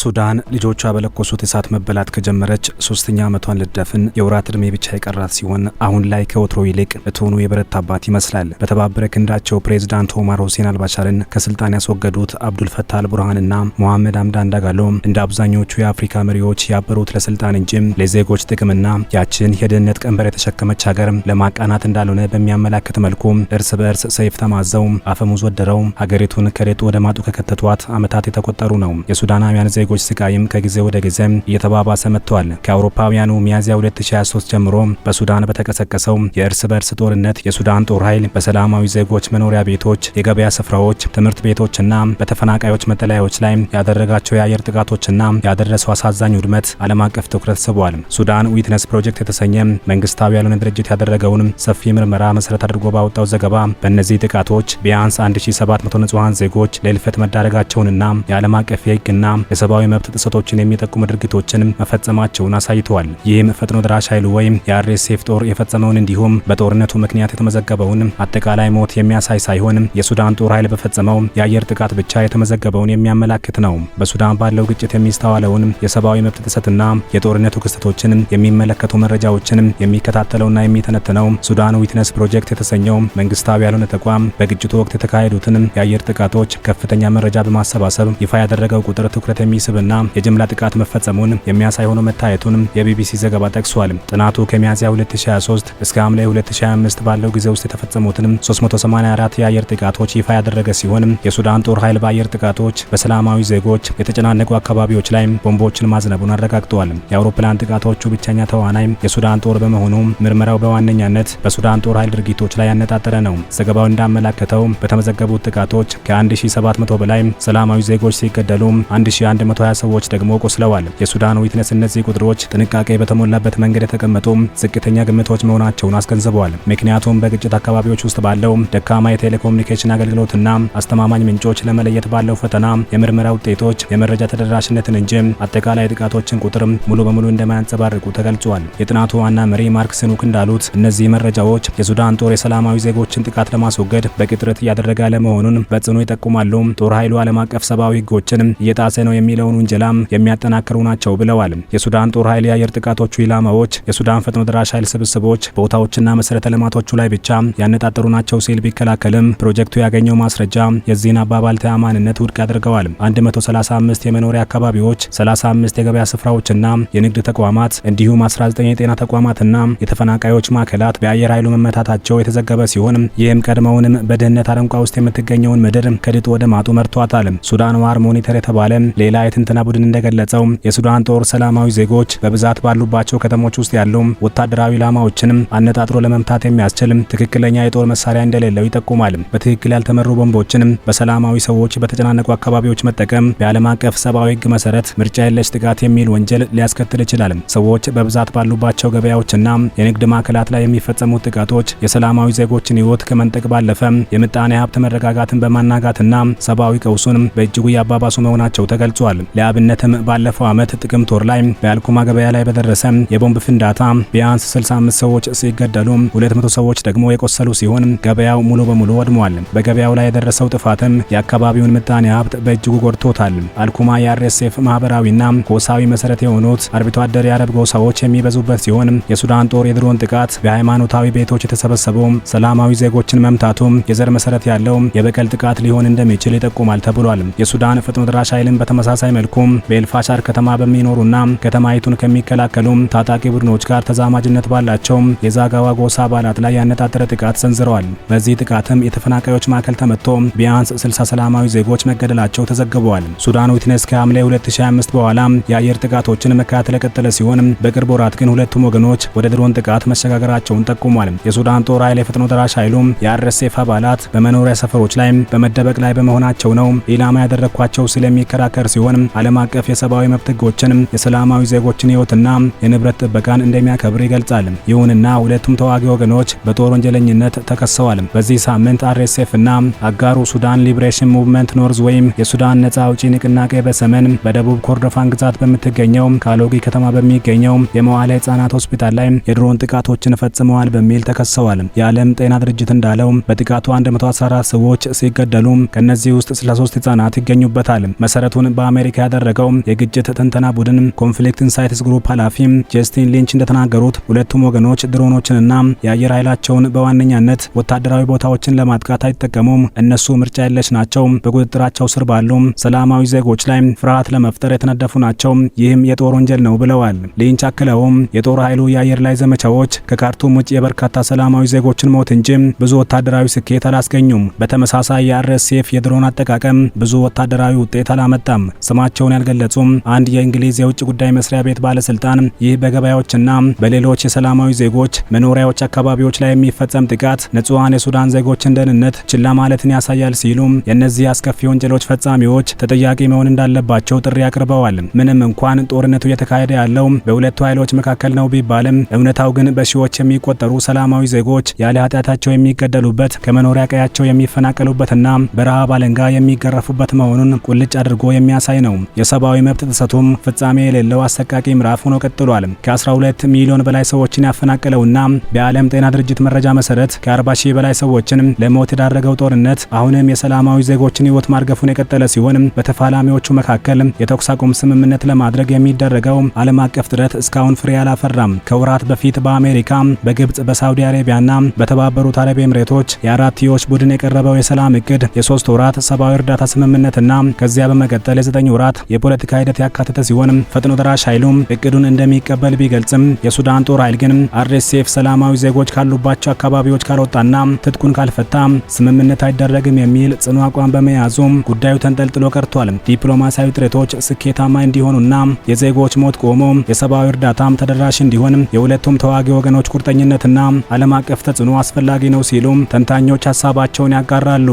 ሱዳን ልጆቿ በለኮሱት እሳት መበላት ከጀመረች ሶስተኛ ዓመቷን ልደፍን የወራት ዕድሜ ብቻ የቀራት ሲሆን አሁን ላይ ከወትሮ ይልቅ እቶኑ የበረታባት ይመስላል። በተባበረ ክንዳቸው ፕሬዝዳንት ኦማር ሁሴን አልባሻርን ከስልጣን ያስወገዱት አብዱል ፈታህ አልቡርሃንና ሞሐመድ ሐምዳን ዳጋሎ እንደ አብዛኞቹ የአፍሪካ መሪዎች ያበሩት ለስልጣን እንጂ ለዜጎች ጥቅምና ያችን የደህንነት ቀንበር የተሸከመች ሀገር ለማቃናት እንዳልሆነ በሚያመላክት መልኩ እርስ በእርስ ሰይፍ ተማዘው አፈሙዝ ወደረው ሀገሪቱን ከሬጡ ወደ ማጡ ከከተቷት ዓመታት የተቆጠሩ ነው። የሱዳናውያን ዜጎች ስቃይም ከጊዜ ወደ ጊዜ እየተባባሰ መጥቷል። ከአውሮፓውያኑ ሚያዝያ 2023 ጀምሮ በሱዳን በተቀሰቀሰው የእርስ በርስ ጦርነት የሱዳን ጦር ኃይል በሰላማዊ ዜጎች መኖሪያ ቤቶች፣ የገበያ ስፍራዎች፣ ትምህርት ቤቶችና በተፈናቃዮች መጠለያዎች ላይ ያደረጋቸው የአየር ጥቃቶችና ያደረሰው አሳዛኝ ውድመት ዓለም አቀፍ ትኩረት ስቧል። ሱዳን ዊትነስ ፕሮጀክት የተሰኘ መንግስታዊ ያልሆነ ድርጅት ያደረገውን ሰፊ ምርመራ መሰረት አድርጎ ባወጣው ዘገባ በእነዚህ ጥቃቶች ቢያንስ 1700 ንጹሃን ዜጎች ለእልፈት መዳረጋቸውንና የዓለም አቀፍ የህግና የሰብአዊ መብት ጥሰቶችን የሚጠቁሙ ድርጊቶችን መፈጸማቸውን አሳይተዋል። ይህም ፈጥኖ ደራሽ ኃይሉ ወይም የአርኤስኤፍ ጦር የፈጸመውን እንዲሁም በጦርነቱ ምክንያት የተመዘገበውን አጠቃላይ ሞት የሚያሳይ ሳይሆን የሱዳን ጦር ኃይል በፈጸመው የአየር ጥቃት ብቻ የተመዘገበውን የሚያመላክት ነው። በሱዳን ባለው ግጭት የሚስተዋለውን የሰብአዊ መብት ጥሰትና የጦርነቱ ክስተቶችን የሚመለከቱ መረጃዎችን የሚከታተለውና የሚተነትነው ሱዳን ዊትነስ ፕሮጀክት የተሰኘው መንግስታዊ ያልሆነ ተቋም በግጭቱ ወቅት የተካሄዱትን የአየር ጥቃቶች ከፍተኛ መረጃ በማሰባሰብ ይፋ ያደረገው ቁጥር ትኩረት የሚስብና የጅምላ ጥቃት መፈጸሙን የሚያሳይ ሆኖ መታየቱን የቢቢሲ ዘገባ ጠቅሷል። ጥናቱ ከሚያዝያ 2023 እስከ ሐምሌ 2025 ባለው ጊዜ ውስጥ የተፈጸሙትን 384 የአየር ጥቃቶች ይፋ ያደረገ ሲሆን የሱዳን ጦር ኃይል በአየር ጥቃቶች በሰላማዊ ዜጎች የተጨናነቁ አካባቢዎች ላይ ቦምቦችን ማዝነቡን አረጋግጧል። የአውሮፕላን ጥቃቶቹ ብቸኛ ተዋናይ የሱዳን ጦር በመሆኑ ምርመራው በዋነኛነት በሱዳን ጦር ኃይል ድርጊቶች ላይ ያነጣጠረ ነው። ዘገባው እንዳመላከተው በተመዘገቡት ጥቃቶች ከ1700 በላይ ሰላማዊ ዜጎች ሲገደሉ 1120 ሰዎች ደግሞ ቆስለዋል። የሱዳን ዊትነስ እነዚህ ቁጥሮች ጥንቃቄ በተሞላበት መንገድ የተቀመጡ ዝቅተኛ ግምቶች መሆናቸውን አስገንዝበዋል። ምክንያቱም በግጭት አካባቢዎች ውስጥ ባለው ደካማ የቴሌኮሙኒኬሽን አገልግሎትና አስተማማኝ ምንጮች ለመለየት ባለው ፈተና የምርመራ ውጤቶች የመረጃ ተደራሽነትን እንጂ አጠቃላይ ጥቃቶችን ቁጥር ሙሉ በሙሉ እንደማያንጸባርቁ ተገልጿል። የጥናቱ ዋና መሪ ማርክ ስኑክ እንዳሉት እነዚህ መረጃዎች የሱዳን ጦር የሰላማዊ ዜጎችን ጥቃት ለማስወገድ በቂ ጥረት እያደረገ አለመሆኑን በጽኑ ይጠቁማሉ። ጦር ኃይሉ ዓለም አቀፍ ሰብአዊ ህጎችን እየጣሰ ነው የሚለውን ውንጀላም የሚያጠናክሩ ናቸው ብለዋል። የሱዳን ጦር ኃይል የአየር ጥቃቶቹ ኢላማዎች የሱዳን ፈጥኖ ደራሽ ኃይል ስብስቦች፣ ቦታዎችና መሰረተ ልማቶቹ ላይ ብቻ ያነጣጠሩ ናቸው ሲል ቢከላከልም ፕሮጀክቱ ያገኘው ማስረጃ የዚህን አባባል ተአማንነት ውድቅ አድርገዋል። 135 የመኖሪያ አካባቢዎች፣ 35 የገበያ ስፍራዎችና የንግድ ተቋማት እንዲሁም 19 የጤና ተቋማትና የተፈናቃዮች ማዕከላት በአየር ኃይሉ መመታታቸው የተዘገበ ሲሆን ይህም ቀድሞውንም በድህነት አረንቋ ውስጥ የምትገኘውን ምድር ከድጡ ወደ ማጡ መርቷታል። ሱዳን ዋር ሞኒተር የተባለ ሌላ የትንተና ቡድን እንደገለጸው የሱዳን ጦር ሰላማዊ ዜጎች በብዛት ባሉባቸው ከተሞች ውስጥ ያሉ ወታደራዊ ኢላማዎችን አነጣጥሮ ለመምታት የሚያስችል ትክክለኛ የጦር መሳሪያ እንደሌለው ይጠቁማል። በትክክል ያልተመሩ ቦምቦችን በሰላማዊ ሰዎች በተጨናነቁ አካባቢዎች መጠቀም በዓለም አቀፍ ሰብአዊ ህግ መሰረት ምርጫ የለሽ ጥቃት የሚል ወንጀል ሊያስከትል ይችላል። ሰዎች በብዛት ባሉባቸው ገበያዎችና የንግድ ማዕከላት ላይ የሚፈጸሙት ጥቃቶች የሰላማዊ ዜጎችን ህይወት ከመንጠቅ ባለፈ የምጣኔ ሀብት መረጋጋትን በማናጋትና ሰብአዊ ቀውሱን በእጅጉ ያባባሱ መሆናቸው ተገልጿል። ለአብነትም ባለፈው ዓመት ጥቅምት ወር ላይ በአልኩማ ገበያ ላይ በደረሰ የቦምብ ፍንዳታ ቢያንስ 65 ሰዎች ሲገደሉ 200 ሰዎች ደግሞ የቆሰሉ ሲሆን ገበያው ሙሉ በሙሉ ወድሟል። በገበያው ላይ የደረሰው ጥፋትም የአካባቢውን ምጣኔ ሀብት በእጅጉ ጎድቶታል። አልኩማ የአርኤስኤፍ ማህበራዊና ጎሳዊ መሰረት የሆኑት አርብቶ አደር የአረብ ጎሳዎች የሚበዙበት ሲሆን የሱዳን ጦር የድሮን ጥቃት በሃይማኖታዊ ቤቶች የተሰበሰቡ ሰላማዊ ዜጎችን መምታቱ የዘር መሰረት ያለው የበቀል ጥቃት ሊሆን እንደሚችል ይጠቁማል ተብሏል። የሱዳን ፈጥኖ ደራሽ ኃይልን በተመሳሳይ መልኩ በኤልፋሻር ከተማ በሚኖሩና ከተማይቱን ከሚከላከሉ ታጣቂ ቡድኖች ጋር ተዛማጅነት ባላቸው የዛጋዋ ጎሳ አባላት ላይ ያነጣጠረ ጥቃት ሰንዝረዋል። በዚህ ጥቃትም የተፈናቃዮች ማዕከል ተመቶ ቢያንስ 60 ሰላማዊ ዜጎች መገደላቸው ተዘግበዋል። ሱዳን ዊትነስ ከሐምሌ 2025 በኋላ የአየር ጥቃቶችን መከታተል የቀጠለ ሲሆን በቅርብ ወራት ግን ሁለቱም ወገኖች ወደ ድሮን ጥቃት መሸጋገራቸውን ጠቁሟል። የሱዳን ጦር ኃይል የፈጥኖ ደራሽ ኃይሉ የአርኤስኤፍ አባላት በመኖሪያ ሰፈሮች ላይ በመደበቅ ላይ በመሆናቸው ነው ኢላማ ያደረኳቸው ስለሚከራከር ሲሆን ዓለም አቀፍ የሰብአዊ መብት ህጎችን የሰላማዊ ዜጎችን ህይወትና የንብረት ጥበቃን እንደሚያከብር ይገልጻል። ይሁንና ሁለቱም ተዋጊ ወገኖች በጦር ወንጀለኝነት ተከሰዋል። በዚህ ሳምንት አርኤስኤፍ እና አጋሩ ሱዳን ሊብሬሽን ሙቭመንት ኖርዝ ወይም የሱዳን ነጻ አውጪ ንቅናቄ በሰሜን በደቡብ ኮርዶፋን ግዛት በምትገኘው ካሎጊ ከተማ በሚገኘው የመዋለ ህጻናት ሆስፒታል ላይ የድሮን ጥቃቶችን ፈጽመዋል በሚል ተከሰዋል። የዓለም ጤና ድርጅት እንዳለው በጥቃቱ 114 ሰዎች ሲገደሉ ከነዚህ ውስጥ 63 ህጻናት ይገኙበታል። መሰረቱን በአሜሪካ በአሜሪካ ያደረገው የግጭት ትንተና ቡድን ኮንፍሊክት ኢንሳይትስ ግሩፕ ኃላፊ ጀስቲን ሊንች እንደተናገሩት ሁለቱም ወገኖች ድሮኖችንና የአየር ኃይላቸውን በዋነኛነት ወታደራዊ ቦታዎችን ለማጥቃት አይጠቀሙም። እነሱ ምርጫ የለሽ ናቸው። በቁጥጥራቸው ስር ባሉ ሰላማዊ ዜጎች ላይ ፍርሃት ለመፍጠር የተነደፉ ናቸው። ይህም የጦር ወንጀል ነው ብለዋል። ሊንች አክለውም የጦር ኃይሉ የአየር ላይ ዘመቻዎች ከካርቱም ውጭ የበርካታ ሰላማዊ ዜጎችን ሞት እንጂ ብዙ ወታደራዊ ስኬት አላስገኙም። በተመሳሳይ የአርኤስኤፍ የድሮን አጠቃቀም ብዙ ወታደራዊ ውጤት አላመጣም። ስማቸውን ያልገለጹም አንድ የእንግሊዝ የውጭ ጉዳይ መስሪያ ቤት ባለስልጣን ይህ በገበያዎችና በሌሎች የሰላማዊ ዜጎች መኖሪያዎች አካባቢዎች ላይ የሚፈጸም ጥቃት ንጹሃን የሱዳን ዜጎችን ደህንነት ችላ ማለትን ያሳያል ሲሉ የእነዚህ አስከፊ ወንጀሎች ፈጻሚዎች ተጠያቂ መሆን እንዳለባቸው ጥሪ አቅርበዋል። ምንም እንኳን ጦርነቱ እየተካሄደ ያለው በሁለቱ ኃይሎች መካከል ነው ቢባልም እውነታው ግን በሺዎች የሚቆጠሩ ሰላማዊ ዜጎች ያለ ኃጢአታቸው የሚገደሉበት ከመኖሪያ ቀያቸው የሚፈናቀሉበትና በረሃብ አለንጋ የሚገረፉበት መሆኑን ቁልጭ አድርጎ የሚያሳይ ነው። የሰብአዊ መብት ጥሰቱም ፍጻሜ የሌለው አሰቃቂ ምዕራፍ ሆኖ ቀጥሏል። ከ12 ሚሊዮን በላይ ሰዎችን ያፈናቀለውና በዓለም ጤና ድርጅት መረጃ መሰረት ከ40 ሺህ በላይ ሰዎችን ለሞት የዳረገው ጦርነት አሁንም የሰላማዊ ዜጎችን ሕይወት ማርገፉን የቀጠለ ሲሆን በተፋላሚዎቹ መካከል የተኩስ አቁም ስምምነት ለማድረግ የሚደረገው ዓለም አቀፍ ጥረት እስካሁን ፍሬ አላፈራም። ከወራት በፊት በአሜሪካ፣ በግብጽ፣ በሳውዲ አረቢያና በተባበሩት አረብ ኤምሬቶች የአራትዮሽ ቡድን የቀረበው የሰላም እቅድ የ3 ወራት ሰብአዊ እርዳታ ስምምነትና ከዚያ በመቀጠል የ9 ወራት የፖለቲካ ሂደት ያካተተ ሲሆን ፈጥኖ ደራሽ ኃይሉም እቅዱን እንደሚቀበል ቢገልጽም የሱዳን ጦር ኃይል ግን አርኤስኤፍ ሰላማዊ ዜጎች ካሉባቸው አካባቢዎች ካልወጣና ትጥቁን ካልፈታ ስምምነት አይደረግም የሚል ጽኑ አቋም በመያዙ ጉዳዩ ተንጠልጥሎ ቀርቷል። ዲፕሎማሲያዊ ጥረቶች ስኬታማ እንዲሆኑና የዜጎች ሞት ቆሞ የሰብአዊ እርዳታም ተደራሽ እንዲሆን የሁለቱም ተዋጊ ወገኖች ቁርጠኝነትና ዓለም አቀፍ ተጽዕኖ አስፈላጊ ነው ሲሉ ተንታኞች ሀሳባቸውን ያጋራሉ።